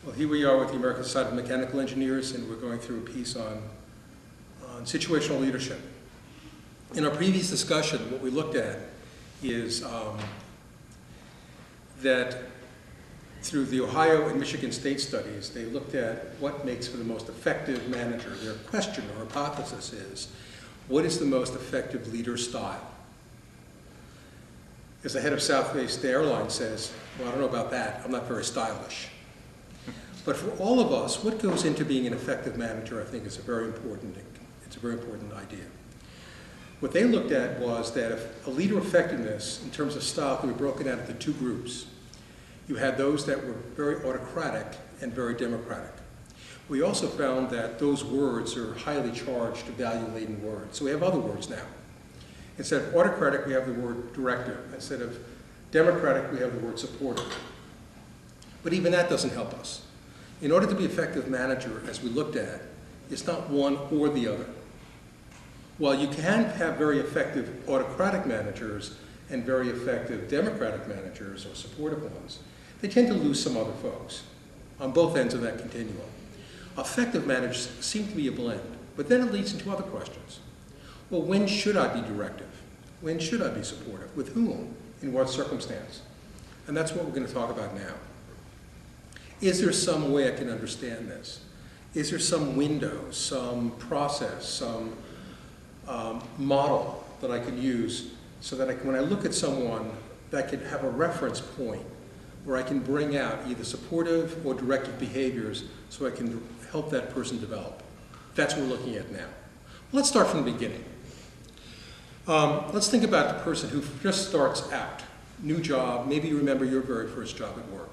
Well, here we are with the American Society of Mechanical Engineers, and we're going through a piece on situational leadership. In our previous discussion, what we looked at is that through the Ohio and Michigan state studies, they looked at what makes for the most effective manager. Their question or hypothesis is, what is the most effective leader style? As the head of Southwest Airlines says, well, I don't know about that, I'm not very stylish. But for all of us, what goes into being an effective manager, I think, is a very important idea. What they looked at was that if a leader effectiveness in terms of style could be broken out into two groups. You had those that were very autocratic and very democratic. We also found that those words are highly charged, value-laden words. So we have other words now. Instead of autocratic, we have the word directive. Instead of democratic, we have the word supportive. But even that doesn't help us. In order to be an effective manager, as we looked at, it's not one or the other. While you can have very effective autocratic managers and very effective democratic managers or supportive ones, they tend to lose some other folks on both ends of that continuum. Effective managers seem to be a blend, but then it leads into other questions. Well, when should I be directive? When should I be supportive? With whom? In what circumstance? And that's what we're going to talk about now. Is there some way I can understand this? Is there some window, some process, some model that I can use so that when I look at someone, that can have a reference point where I can bring out either supportive or directive behaviors so I can help that person develop? That's what we're looking at now. Let's start from the beginning. Let's think about the person who just starts out, new job. Maybe you remember your very first job at work.